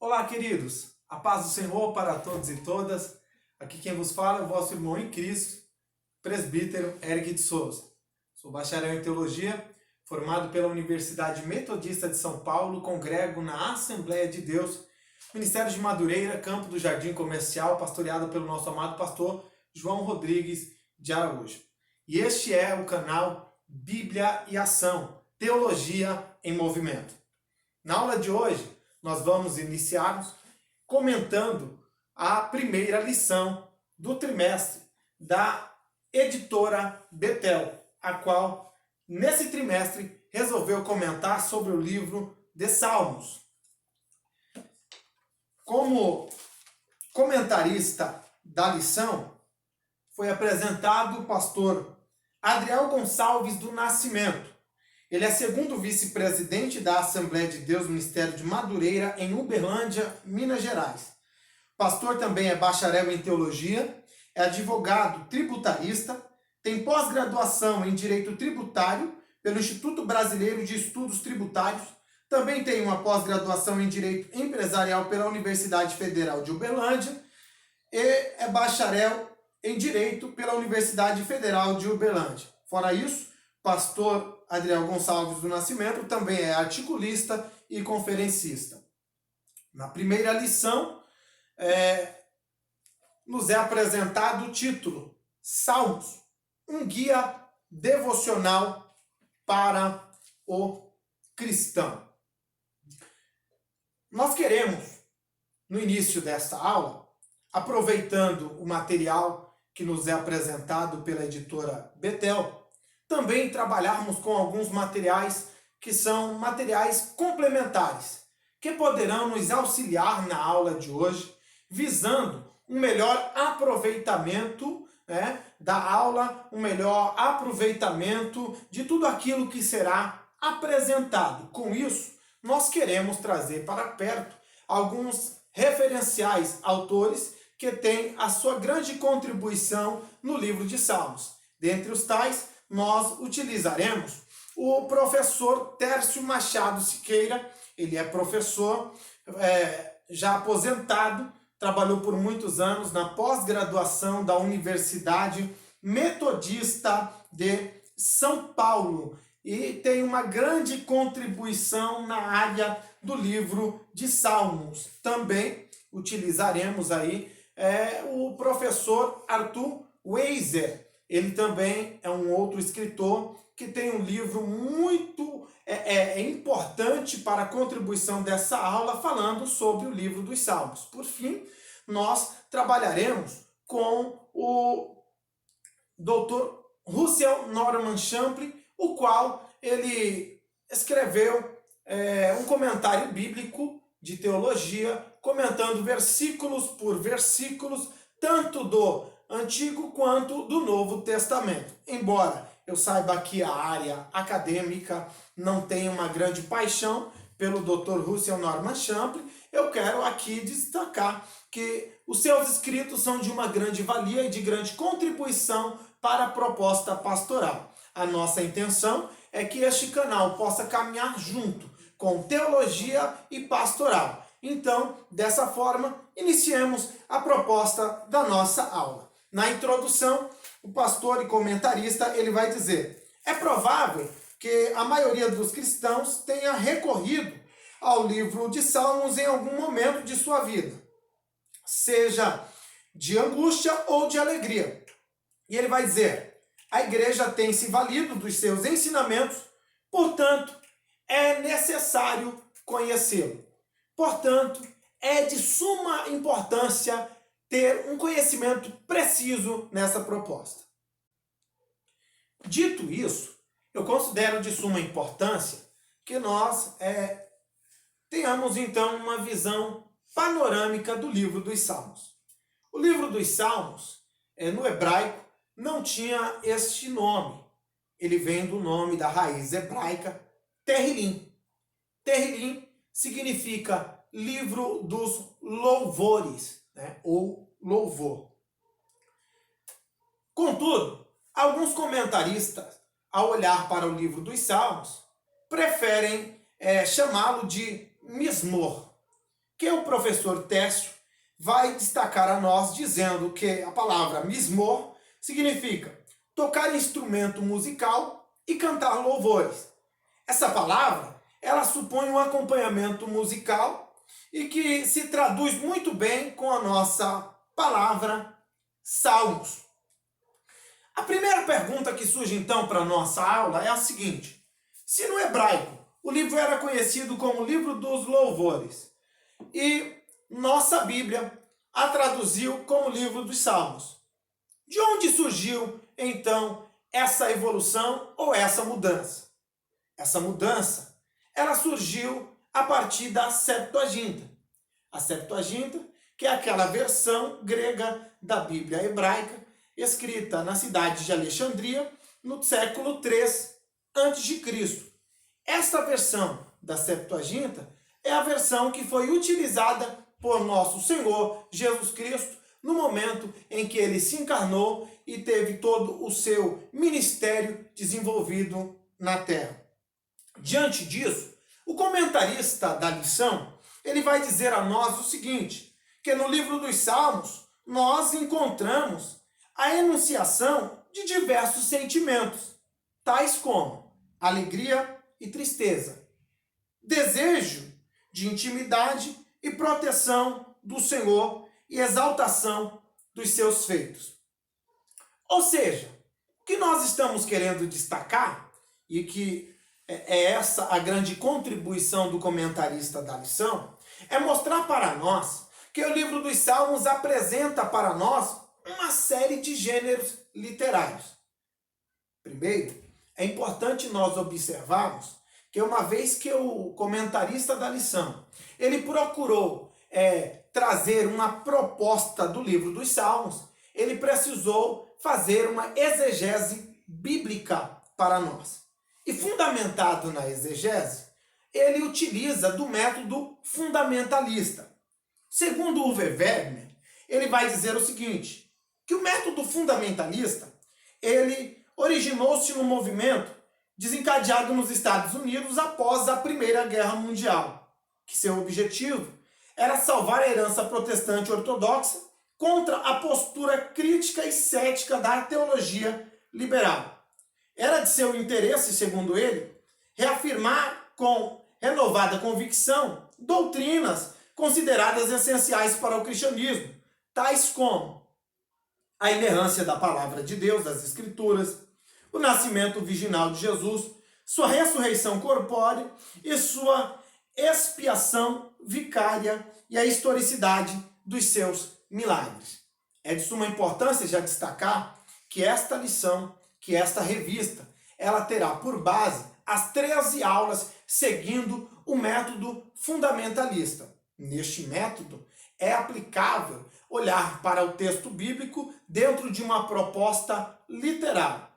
Olá, queridos! A paz do Senhor para todos e todas. Aqui quem vos fala é o vosso irmão em Cristo, presbítero Eric de Souza. Sou bacharel em Teologia, formado pela Universidade Metodista de São Paulo, congrego na Assembleia de Deus, Ministério de Madureira, Campo do Jardim Comercial, pastoreado pelo nosso amado pastor João Rodrigues de Araújo. E este é o canal Bíblia e Ação, Teologia em Movimento. Na aula de hoje, nós vamos iniciar comentando a primeira lição do trimestre da editora Betel, a qual, nesse trimestre, resolveu comentar sobre o livro de Salmos. Como comentarista da lição, foi apresentado o pastor Adriel Gonçalves do Nascimento. Ele é segundo vice-presidente da Assembleia de Deus, Ministério de Madureira, em Uberlândia, Minas Gerais. Pastor também é bacharel em teologia, é advogado tributarista, tem pós-graduação em Direito Tributário pelo Instituto Brasileiro de Estudos Tributários, também tem uma pós-graduação em Direito Empresarial pela Universidade Federal de Uberlândia e é bacharel em Direito pela Universidade Federal de Uberlândia. Fora isso, pastor Adriel Gonçalves do Nascimento também é articulista e conferencista. Na primeira lição, nos é apresentado o título Salmos, um guia devocional para o cristão. Nós queremos, no início desta aula, aproveitando o material que nos é apresentado pela editora Betel, também trabalharmos com alguns materiais que são materiais complementares, que poderão nos auxiliar na aula de hoje, visando um melhor aproveitamento da aula, um melhor aproveitamento de tudo aquilo que será apresentado. Com isso, nós queremos trazer para perto alguns referenciais autores que têm a sua grande contribuição no livro de Salmos. Dentre os tais, nós utilizaremos o professor Tércio Machado Siqueira. Ele é professor já aposentado, trabalhou por muitos anos na pós-graduação da Universidade Metodista de São Paulo e tem uma grande contribuição na área do livro de Salmos. Também utilizaremos aí o professor Arthur Weiser. Ele também é um outro escritor que tem um livro muito importante para a contribuição dessa aula, falando sobre o livro dos Salmos. Por fim, nós trabalharemos com o Dr. Russell Norman Champlin, o qual ele escreveu um comentário bíblico de teologia, comentando versículos por versículos, tanto do Antigo quanto do Novo Testamento. Embora eu saiba que a área acadêmica não tem uma grande paixão pelo Dr. Russell Norman Champlin, eu quero aqui destacar que os seus escritos são de uma grande valia e de grande contribuição para a proposta pastoral. A nossa intenção é que este canal possa caminhar junto com teologia e pastoral. Então, dessa forma, iniciemos a proposta da nossa aula. Na introdução, o pastor e comentarista ele vai dizer: é provável que a maioria dos cristãos tenha recorrido ao livro de Salmos em algum momento de sua vida, seja de angústia ou de alegria. E ele vai dizer: a igreja tem se valido dos seus ensinamentos, portanto, é necessário conhecê-lo. Portanto, é de suma importância ter um conhecimento preciso nessa proposta. Dito isso, eu considero de suma importância que nós tenhamos então uma visão panorâmica do livro dos Salmos. O livro dos Salmos, no hebraico, não tinha este nome. Ele vem do nome da raiz hebraica Terrilim. Terrilim significa livro dos louvores, ou louvor. Contudo, alguns comentaristas, ao olhar para o livro dos Salmos, preferem chamá-lo de Mismor, que o professor Técio vai destacar a nós dizendo que a palavra mismor significa tocar instrumento musical e cantar louvores. Essa palavra, ela supõe um acompanhamento musical e que se traduz muito bem com a nossa palavra salmos. A primeira pergunta que surge então para a nossa aula é a seguinte: se no hebraico o livro era conhecido como livro dos louvores e nossa Bíblia a traduziu como livro dos salmos, de onde surgiu então essa evolução ou essa mudança? Essa mudança, ela surgiu a partir da Septuaginta. A Septuaginta, que é aquela versão grega da Bíblia hebraica, escrita na cidade de Alexandria, no século III a.C. Esta versão da Septuaginta é a versão que foi utilizada por nosso Senhor Jesus Cristo no momento em que ele se encarnou e teve todo o seu ministério desenvolvido na terra. Diante disso, o comentarista da lição, ele vai dizer a nós o seguinte, que no livro dos Salmos nós encontramos a enunciação de diversos sentimentos, tais como alegria e tristeza, desejo de intimidade e proteção do Senhor e exaltação dos seus feitos. Ou seja, o que nós estamos querendo destacar, e que é essa a grande contribuição do comentarista da lição, é mostrar para nós que o livro dos Salmos apresenta para nós uma série de gêneros literários. Primeiro, é importante nós observarmos que uma vez que o comentarista da lição, ele procurou trazer uma proposta do livro dos Salmos, ele precisou fazer uma exegese bíblica para nós. E fundamentado na exegese, ele utiliza do método fundamentalista. Segundo o Weber, ele vai dizer o seguinte, que o método fundamentalista, ele originou-se no movimento desencadeado nos Estados Unidos após a Primeira Guerra Mundial, que seu objetivo era salvar a herança protestante ortodoxa contra a postura crítica e cética da teologia liberal. Era de seu interesse, segundo ele, reafirmar com renovada convicção doutrinas consideradas essenciais para o cristianismo, tais como a inerrância da palavra de Deus, das Escrituras, o nascimento virginal de Jesus, sua ressurreição corpórea e sua expiação vicária e a historicidade dos seus milagres. É de suma importância já destacar que esta lição, que esta revista, ela terá por base as 13 aulas seguindo o método fundamentalista. Neste método é aplicável olhar para o texto bíblico dentro de uma proposta literal.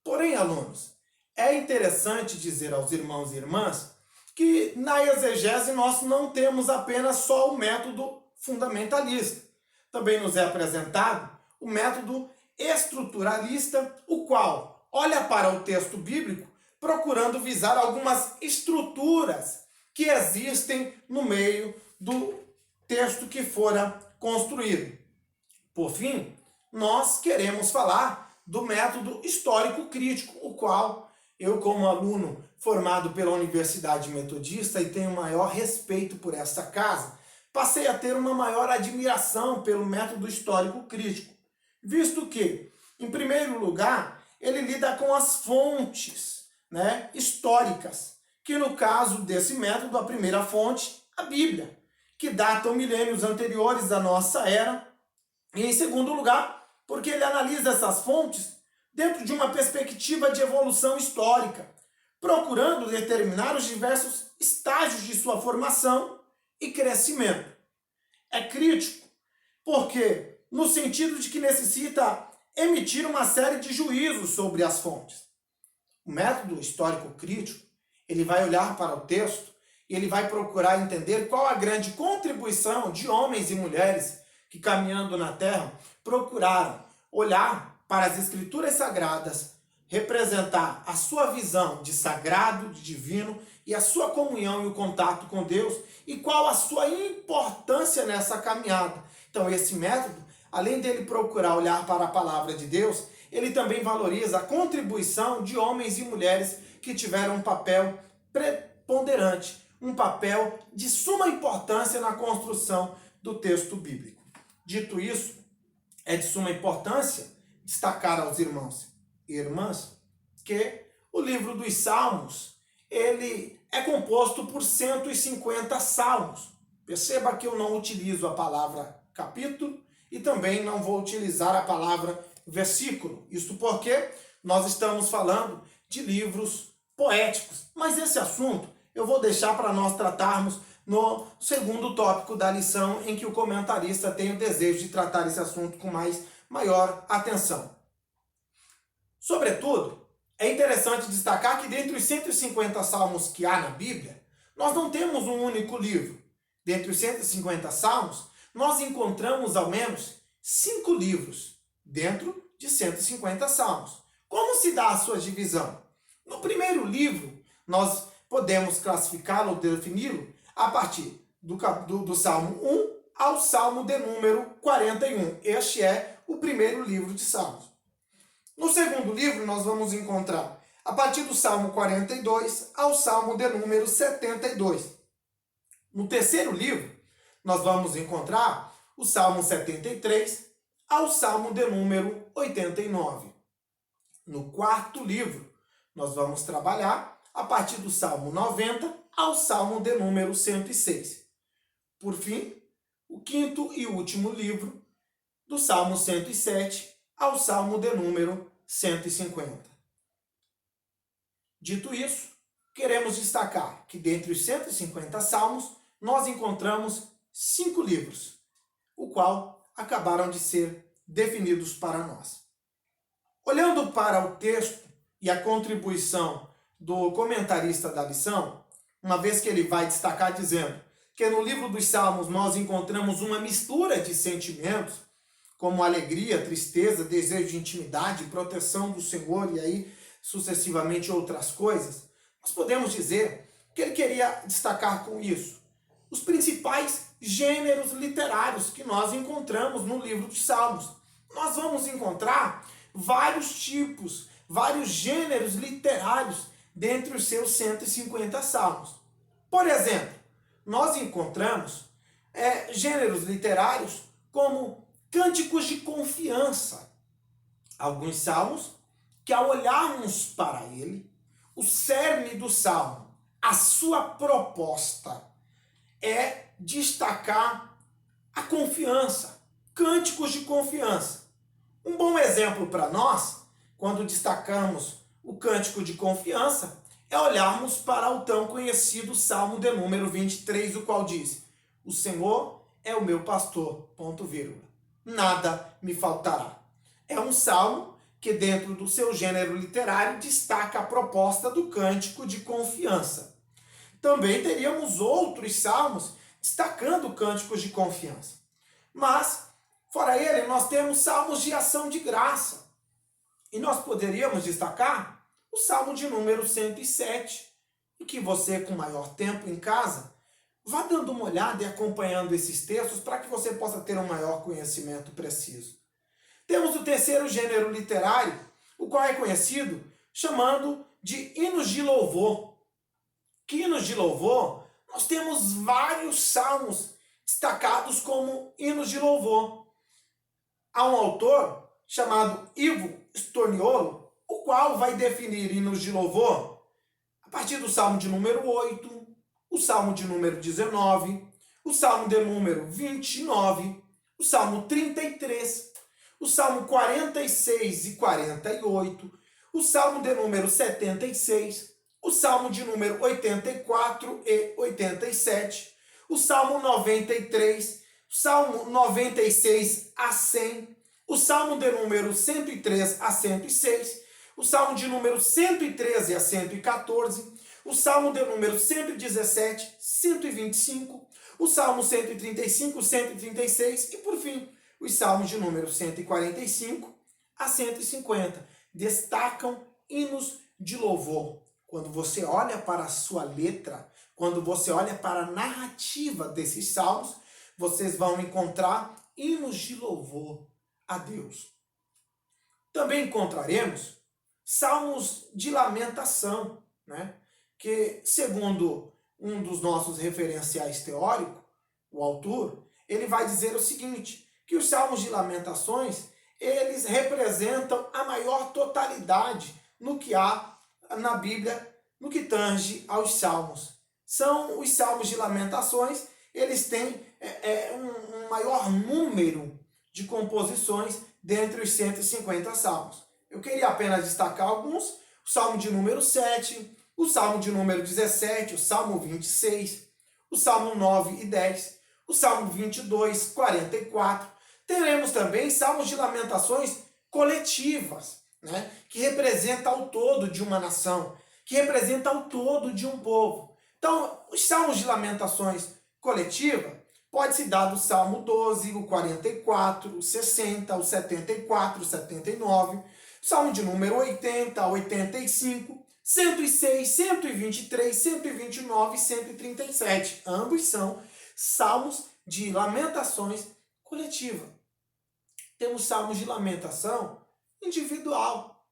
Porém, alunos, é interessante dizer aos irmãos e irmãs que na exegese nós não temos apenas só o método fundamentalista. Também nos é apresentado o método estruturalista, o qual olha para o texto bíblico procurando visar algumas estruturas que existem no meio do texto que fora construído. Por fim, nós queremos falar do método histórico-crítico, o qual eu, como aluno formado pela Universidade Metodista e tenho maior respeito por essa casa, passei a ter uma maior admiração pelo método histórico-crítico, visto que, em primeiro lugar, ele lida com as fontes, históricas, que no caso desse método, a primeira fonte, a Bíblia, que datam milênios anteriores à nossa era, e em segundo lugar, porque ele analisa essas fontes dentro de uma perspectiva de evolução histórica, procurando determinar os diversos estágios de sua formação e crescimento. É crítico porque, no sentido de que necessita emitir uma série de juízos sobre as fontes. O método histórico-crítico, ele vai olhar para o texto e ele vai procurar entender qual a grande contribuição de homens e mulheres que, caminhando na Terra, procuraram olhar para as Escrituras Sagradas, representar a sua visão de sagrado, de divino e a sua comunhão e o contato com Deus e qual a sua importância nessa caminhada. Então, esse método, além dele procurar olhar para a palavra de Deus, ele também valoriza a contribuição de homens e mulheres que tiveram um papel preponderante, um papel de suma importância na construção do texto bíblico. Dito isso, é de suma importância destacar aos irmãos e irmãs que o livro dos Salmos, ele é composto por 150 salmos. Perceba que eu não utilizo a palavra capítulo e também não vou utilizar a palavra versículo. Isso porque nós estamos falando de livros poéticos. Mas esse assunto eu vou deixar para nós tratarmos no segundo tópico da lição, em que o comentarista tem o desejo de tratar esse assunto com maior atenção. Sobretudo, é interessante destacar que dentre os 150 salmos que há na Bíblia, nós não temos um único livro. Dentre os 150 salmos, nós encontramos ao menos 5 livros dentro de 150 salmos. Como se dá a sua divisão? No primeiro livro, nós podemos classificá-lo, defini-lo, a partir do Salmo 1 ao Salmo de número 41. Este é o primeiro livro de Salmos. No segundo livro, nós vamos encontrar a partir do Salmo 42 ao Salmo de número 72. No terceiro livro, nós vamos encontrar o Salmo 73 ao Salmo de número 89. No quarto livro, nós vamos trabalhar a partir do Salmo 90 ao Salmo de número 106. Por fim, o quinto e último livro, do Salmo 107 ao Salmo de número 150. Dito isso, queremos destacar que dentre os 150 salmos, nós encontramos 5 livros, o qual acabaram de ser definidos para nós. Olhando para o texto e a contribuição do comentarista da lição, uma vez que ele vai destacar dizendo que no livro dos Salmos nós encontramos uma mistura de sentimentos, como alegria, tristeza, desejo de intimidade, proteção do Senhor e aí sucessivamente outras coisas, nós podemos dizer que ele queria destacar com isso os principais gêneros literários que nós encontramos no livro dos Salmos. Nós vamos encontrar vários tipos, vários gêneros literários dentre os seus 150 salmos. Por exemplo, nós encontramos gêneros literários como cânticos de confiança. Alguns salmos que, ao olharmos para ele, o cerne do salmo, a sua proposta é destacar a confiança, cânticos de confiança. Um bom exemplo para nós, quando destacamos o cântico de confiança, é olharmos para o tão conhecido Salmo de número 23, o qual diz: o Senhor é o meu pastor, ponto vírgula, nada me faltará. É um salmo que, dentro do seu gênero literário, destaca a proposta do cântico de confiança. Também teríamos outros salmos destacando cânticos de confiança. Mas, fora ele, nós temos salmos de ação de graça. E nós poderíamos destacar o Salmo de número 107, e que você, com maior tempo em casa, vá dando uma olhada e acompanhando esses textos para que você possa ter um maior conhecimento preciso. Temos o terceiro gênero literário, o qual é conhecido chamando de hinos de louvor. Que hinos de louvor, nós temos vários salmos destacados como hinos de louvor. Há um autor chamado Ivo Storniolo, o qual vai definir hinos de louvor a partir do Salmo de número 8, o Salmo de número 19, o Salmo de número 29, o Salmo 33, o Salmo 46 e 48, o Salmo de número 76, o Salmo de número 84 e 87, o Salmo 93, o Salmo 96 a 100, o Salmo de número 103 a 106, o Salmo de número 113 a 114, o Salmo de número 117, 125, o Salmo 135, 136 e, por fim, os Salmos de número 145 a 150. Destacam hinos de louvor, quando você olha para a sua letra, quando você olha para a narrativa desses salmos, vocês vão encontrar hinos de louvor a Deus. Também encontraremos salmos de lamentação, né? Que, segundo um dos nossos referenciais teóricos, o autor, ele vai dizer o seguinte, que os salmos de lamentações, eles representam a maior totalidade no que há na Bíblia, no que tange aos salmos. São os salmos de lamentações, eles têm um maior número de composições dentre os 150 salmos. Eu queria apenas destacar alguns: o salmo de número 7, o salmo de número 17, o salmo 26, o salmo 9 e 10, o salmo 22, 44. Teremos também salmos de lamentações coletivas, né, que representa o todo de uma nação, que representa o todo de um povo. Então, os salmos de lamentações coletiva pode se dar do Salmo 12, o 44, o 60, o 74, o 79, o Salmo de número 80, 85, 106, 123, 129 e 137. Ambos são salmos de lamentações coletiva. Temos salmos de lamentação individual,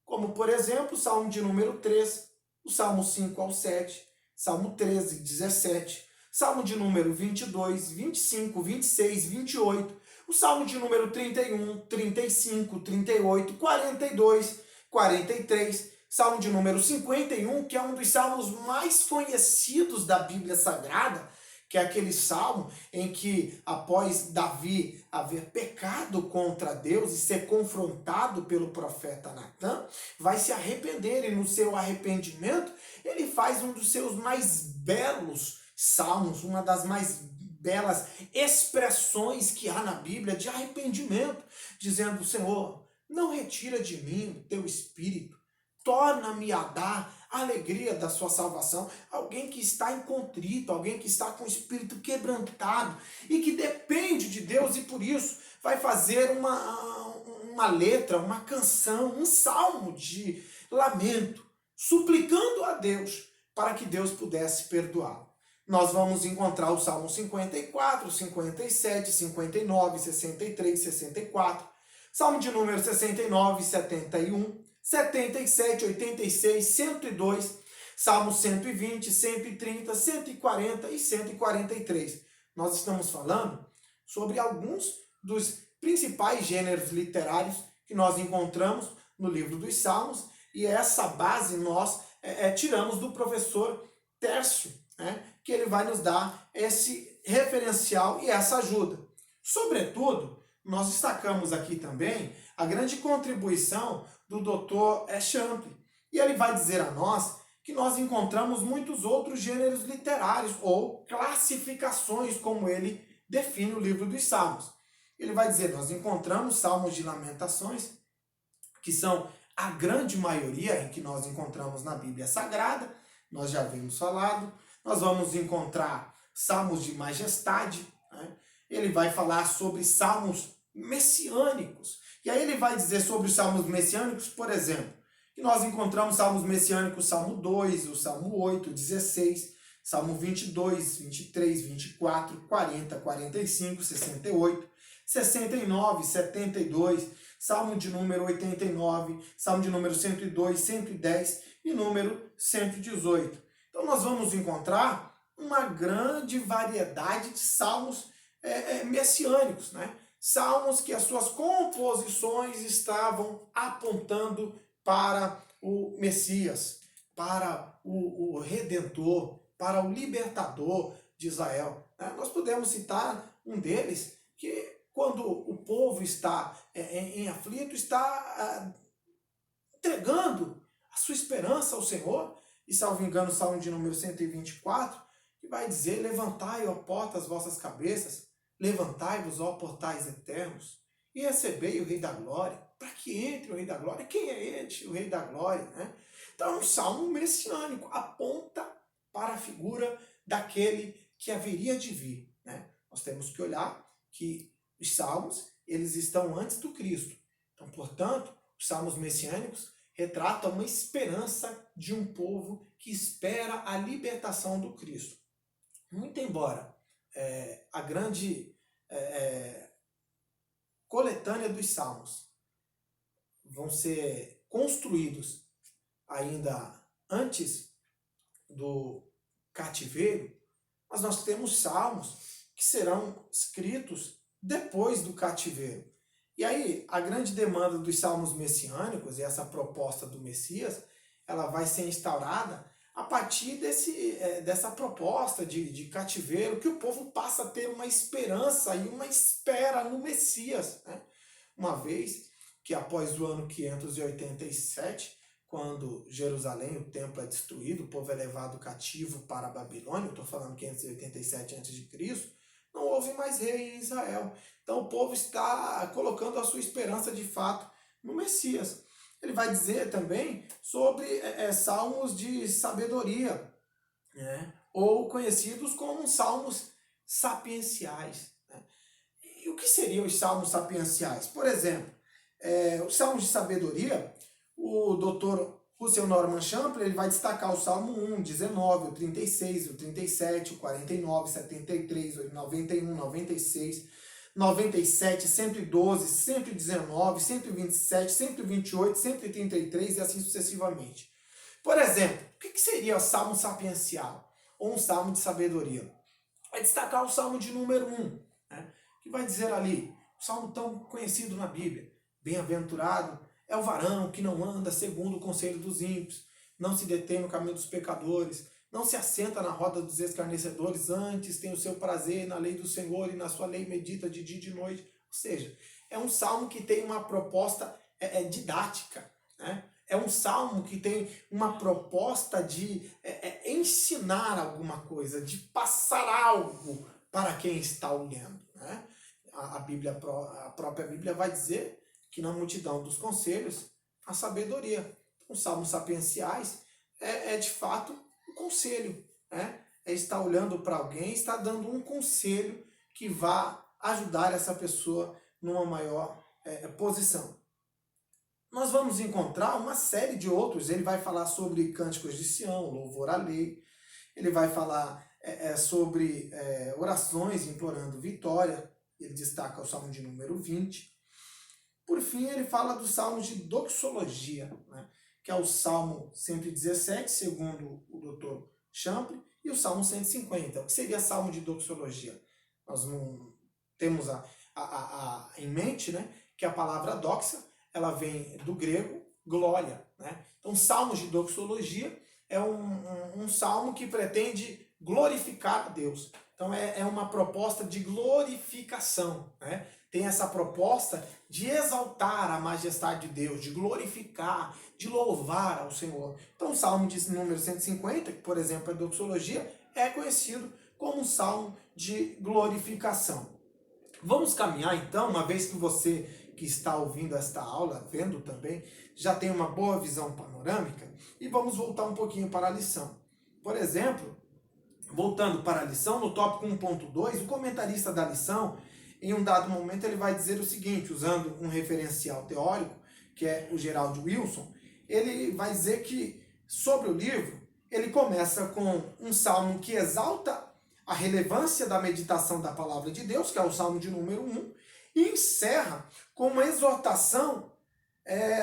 como, por exemplo, o Salmo de número 3, o Salmo 5 ao 7, Salmo 13, 17, Salmo de número 22, 25, 26, 28, o Salmo de número 31, 35, 38, 42, 43, Salmo de número 51, que é um dos salmos mais conhecidos da Bíblia Sagrada, que é aquele salmo em que, após Davi haver pecado contra Deus e ser confrontado pelo profeta Natã, vai se arrepender, e no seu arrependimento ele faz um dos seus mais belos salmos, uma das mais belas expressões que há na Bíblia de arrependimento, dizendo: Senhor, não retira de mim o teu espírito, torna-me a dar a alegria da sua salvação. Alguém que está em contrito, alguém que está com o espírito quebrantado e que depende de Deus, e por isso vai fazer uma letra, uma canção, um salmo de lamento, suplicando a Deus para que Deus pudesse perdoá-lo. Nós vamos encontrar o Salmo 54, 57, 59, 63, 64, Salmo de número 69, 71, 77, 86, 102, Salmo 120, 130, 140 e 143. Nós estamos falando sobre alguns dos principais gêneros literários que nós encontramos no livro dos Salmos, e essa base nós tiramos do professor Tércio, né, que ele vai nos dar esse referencial e essa ajuda. Sobretudo, nós destacamos aqui também a grande contribuição do Dr. Champlin. E ele vai dizer a nós que nós encontramos muitos outros gêneros literários ou classificações, como ele define o livro dos Salmos. Ele vai dizer: nós encontramos salmos de lamentações, que são a grande maioria em que nós encontramos na Bíblia Sagrada, nós já vimos falado. Nós vamos encontrar salmos de majestade, né? Ele vai falar sobre salmos messiânicos. E aí ele vai dizer sobre os salmos messiânicos, por exemplo, que nós encontramos salmos messiânicos, Salmo 2, o Salmo 8, 16, Salmo 22, 23, 24, 40, 45, 68, 69, 72, Salmo de número 89, Salmo de número 102, 110 e número 118. Então nós vamos encontrar uma grande variedade de salmos messiânicos, né? Salmos que as suas composições estavam apontando para o Messias, para o Redentor, para o Libertador de Israel. Nós podemos citar um deles, que quando o povo está em aflito, está entregando a sua esperança ao Senhor, e salvo engano, o Salmo de número 124, que vai dizer: levantai, ó portas, as vossas cabeças, levantai-vos, ó portais eternos, e recebei o Rei da Glória. Para que entre o Rei da Glória? Quem é este, o Rei da Glória? Né? Então é um salmo messiânico, aponta para a figura daquele que haveria de vir. Né? Nós temos que olhar que os salmos, eles estão antes do Cristo. Então, portanto, os salmos messiânicos retrata uma esperança de um povo que espera a libertação do Cristo. Muito embora a grande coletânea dos Salmos vão ser construídos ainda antes do cativeiro, mas nós temos salmos que serão escritos depois do cativeiro. E aí, a grande demanda dos salmos messiânicos, e essa proposta do Messias, ela vai ser instaurada a partir dessa proposta de cativeiro, que o povo passa a ter uma esperança e uma espera no Messias, né? Uma vez que após o ano 587, quando Jerusalém, o templo é destruído, o povo é levado cativo para a Babilônia, eu estou falando 587 a.C., não houve mais rei em Israel. Então o povo está colocando a sua esperança de fato no Messias. Ele vai dizer também sobre salmos de sabedoria, né? Ou conhecidos como salmos sapienciais, né? E o que seriam os salmos sapienciais? Por exemplo, os salmos de sabedoria, o Dr. Russell Norman Champlin, ele vai destacar o Salmo 1, 19, o 36, o 37, o 49, 73, o 91, 96, 97, 112, 119, 127, 128, 133 e assim sucessivamente. Por exemplo, o que seria o Salmo sapiencial ou um Salmo de sabedoria? Vai destacar o Salmo de número 1, né, que vai dizer ali, o Salmo tão conhecido na Bíblia: bem-aventurado é o varão que não anda segundo o conselho dos ímpios, não se detém no caminho dos pecadores, não se assenta na roda dos escarnecedores, antes tem o seu prazer na lei do Senhor e na sua lei medita de dia e de noite. Ou seja, é um salmo que tem uma proposta didática, né? É um salmo que tem uma proposta de ensinar alguma coisa, de passar algo para quem está olhando, né? A própria Bíblia vai dizer que na multidão dos conselhos, a sabedoria. Os salmos sapienciais de fato um conselho, né? É estar olhando para alguém, está dando um conselho que vá ajudar essa pessoa numa maior posição. Nós vamos encontrar uma série de outros. Ele vai falar sobre cânticos de Sião, louvor à lei. Ele vai falar sobre orações implorando vitória. Ele destaca o Salmo de número 20. Por fim, ele fala dos salmos de doxologia, né, que é o Salmo 117, segundo o Dr. Champlin, e o Salmo 150. O que seria salmo de doxologia? Nós não temos em mente, né, que a palavra doxa, ela vem do grego glória, né? Então, salmos de doxologia é um salmo que pretende glorificar a Deus. Então, é uma proposta de glorificação, né? Tem essa proposta de exaltar a majestade de Deus, de glorificar, de louvar ao Senhor. Então o Salmo de número 150, que por exemplo é doxologia, é conhecido como um salmo de glorificação. Vamos caminhar então, uma vez que você que está ouvindo esta aula, vendo também, já tem uma boa visão panorâmica, e vamos voltar um pouquinho para a lição. Por exemplo, voltando para a lição, no tópico 1.2, o comentarista da lição, em um dado momento, ele vai dizer o seguinte, usando um referencial teórico, que é o Gerald Wilson, ele vai dizer que, sobre o livro, ele começa com um salmo que exalta a relevância da meditação da palavra de Deus, que é o salmo de número 1, e encerra com uma exortação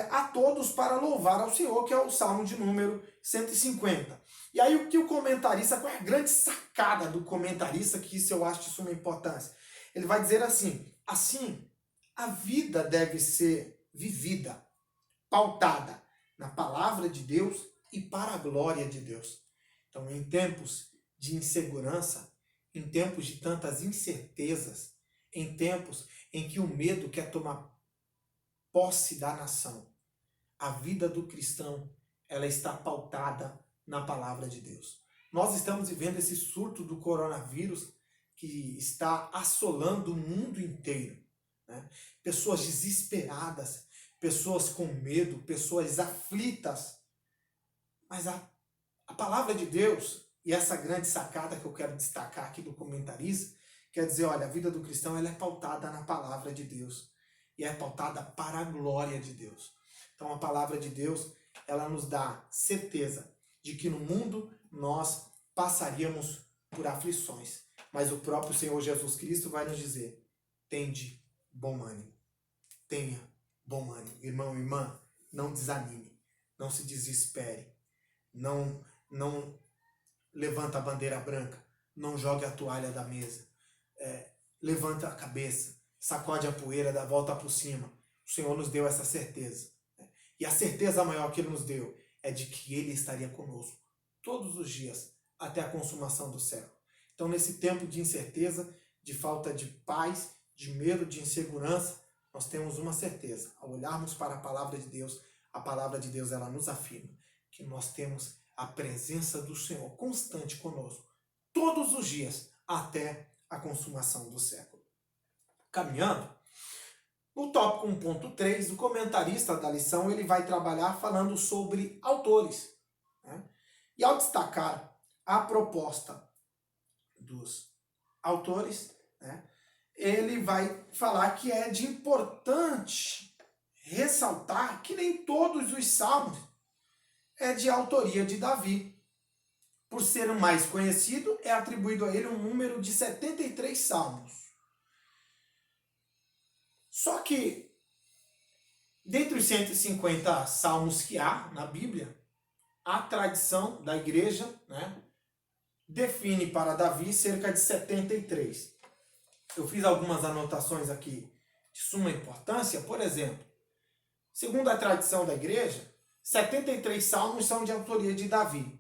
a todos para louvar ao Senhor, que é o salmo de número 150. E aí o que o comentarista, qual é a grande sacada do comentarista, que isso eu acho de suma importância? Ele vai dizer assim, a vida deve ser vivida, pautada na palavra de Deus e para a glória de Deus. Então, em tempos de insegurança, em tempos de tantas incertezas, em tempos em que o medo quer tomar posse da nação, a vida do cristão, ela está pautada na palavra de Deus. Nós estamos vivendo esse surto do coronavírus que está assolando o mundo inteiro, né? Pessoas desesperadas, pessoas com medo, pessoas aflitas. Mas a palavra de Deus, e essa grande sacada que eu quero destacar aqui do comentarista, quer dizer, olha, a vida do cristão ela é pautada na palavra de Deus. E é pautada para a glória de Deus. Então a palavra de Deus, ela nos dá certeza de que no mundo nós passaríamos por aflições. Mas o próprio Senhor Jesus Cristo vai nos dizer: tende bom ânimo. Tenha bom ânimo. Irmão e irmã, não desanime. Não se desespere. Não levanta a bandeira branca. Não jogue a toalha da mesa. Levanta a cabeça. Sacode a poeira, dá a volta por cima. O Senhor nos deu essa certeza. E a certeza maior que Ele nos deu é de que Ele estaria conosco todos os dias até a consumação do século. Então, nesse tempo de incerteza, de falta de paz, de medo, de insegurança, nós temos uma certeza. Ao olharmos para a palavra de Deus ela nos afirma que nós temos a presença do Senhor constante conosco, todos os dias, até a consumação do século. Caminhando, no tópico 1.3, o comentarista da lição ele vai trabalhar falando sobre autores, né? E ao destacar a proposta dos autores, né, ele vai falar que é de importante ressaltar que nem todos os salmos é de autoria de Davi. Por ser o mais conhecido, é atribuído a ele um número de 73 salmos. Só que, dentre os 150 salmos que há na Bíblia, a tradição da igreja, né, define para Davi cerca de 73. Eu fiz algumas anotações aqui de suma importância. Por exemplo, segundo a tradição da igreja, 73 salmos são de autoria de Davi.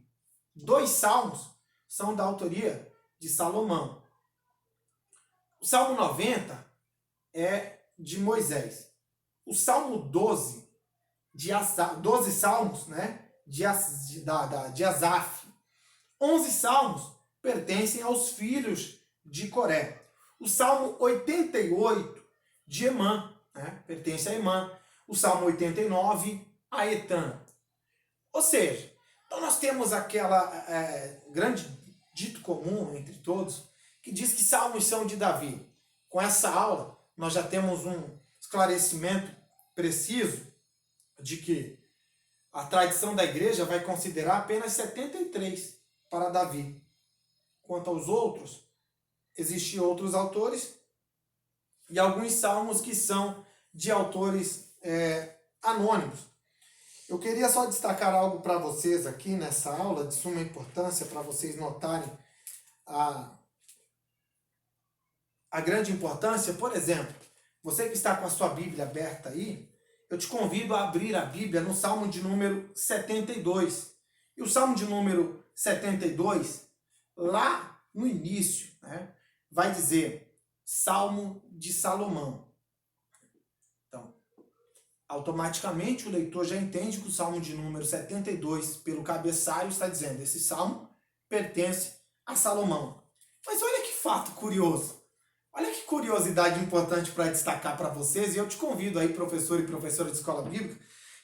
2 salmos são da autoria de Salomão. O Salmo 90 é de Moisés. O Salmo 12, 12 salmos, né, de Asaf. 11 salmos pertencem aos filhos de Coré. O Salmo 88 de Emã, né, pertence a Emã. O Salmo 89 a Etã. Ou seja, então nós temos aquela grande dito comum entre todos que diz que salmos são de Davi. Com essa aula, nós já temos um esclarecimento preciso de que a tradição da igreja vai considerar apenas 73 para Davi. Quanto aos outros, existem outros autores e alguns salmos que são de autores anônimos. Eu queria só destacar algo para vocês aqui nessa aula, de suma importância, para vocês notarem a grande importância. Por exemplo, você que está com a sua Bíblia aberta aí, eu te convido a abrir a Bíblia no Salmo de número 72. E o Salmo de número 72, lá no início, né, vai dizer Salmo de Salomão. Então, automaticamente o leitor já entende que o Salmo de número 72, pelo cabeçalho, está dizendo: esse salmo pertence a Salomão. Mas olha que fato curioso. Olha que curiosidade importante para destacar para vocês, e eu te convido aí, professor e professora de escola bíblica,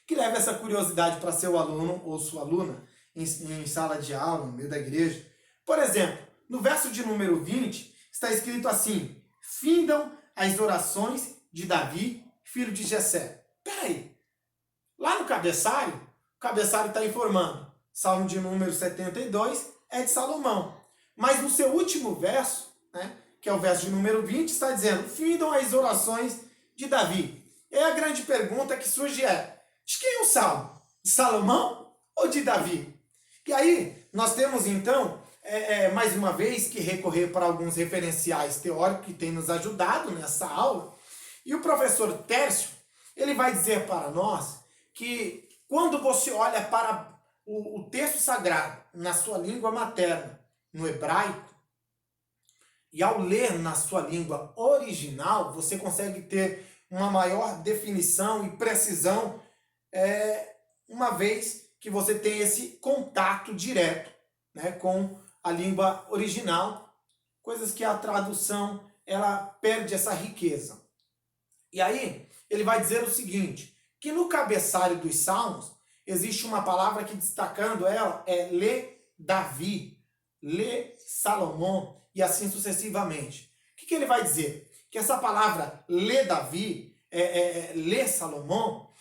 que leve essa curiosidade para seu aluno ou sua aluna em sala de aula, no meio da igreja. Por exemplo, no verso de número 20, está escrito assim: findam as orações de Davi, filho de Jessé. Peraí, lá no cabeçalho, o cabeçalho está informando, Salmo de número 72 é de Salomão. Mas no seu último verso, né, que é o verso de número 20, está dizendo: findam as orações de Davi. E a grande pergunta que surge é: de quem é o salmo? De Salomão ou de Davi? E aí, nós temos então, mais uma vez, que recorrer para alguns referenciais teóricos que têm nos ajudado nessa aula. E o professor Tércio, ele vai dizer para nós que quando você olha para o texto sagrado na sua língua materna, no hebraico, e ao ler na sua língua original, você consegue ter uma maior definição e precisão, uma vez que você tem esse contato direto, né, com a língua original, coisas que a tradução ela perde essa riqueza. E aí ele vai dizer o seguinte, que no cabeçalho dos salmos existe uma palavra que, destacando ela, é lê Davi, lê Salomão, e assim sucessivamente. O que ele vai dizer? Que essa palavra lê Davi, lê Salomão,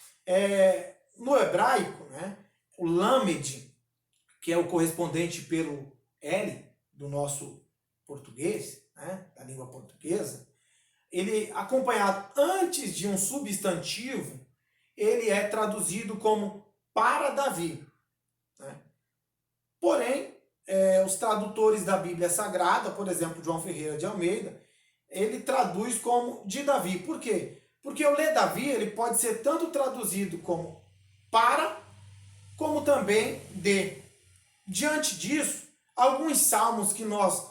no hebraico, né, o lamed, que é o correspondente pelo L do nosso português, né, da língua portuguesa, ele acompanhado antes de um substantivo, ele é traduzido como para Davi, né? Porém, os tradutores da Bíblia Sagrada, por exemplo, João Ferreira de Almeida, ele traduz como de Davi. Por quê? Porque o Lê Davi ele pode ser tanto traduzido como para, como também de. Diante disso, alguns salmos que nós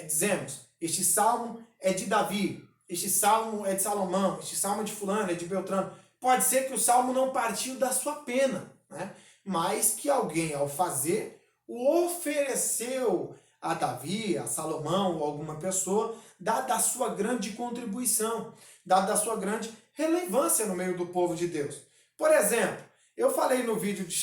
dizemos, este salmo é de Davi, este salmo é de Salomão, este salmo é de fulano, é de Beltrano. Pode ser que o salmo não partiu da sua pena, né? Mas que alguém, ao fazer, o ofereceu a Davi, a Salomão ou alguma pessoa, dada a sua grande contribuição, dada a sua grande relevância no meio do povo de Deus. Por exemplo, eu falei no vídeo de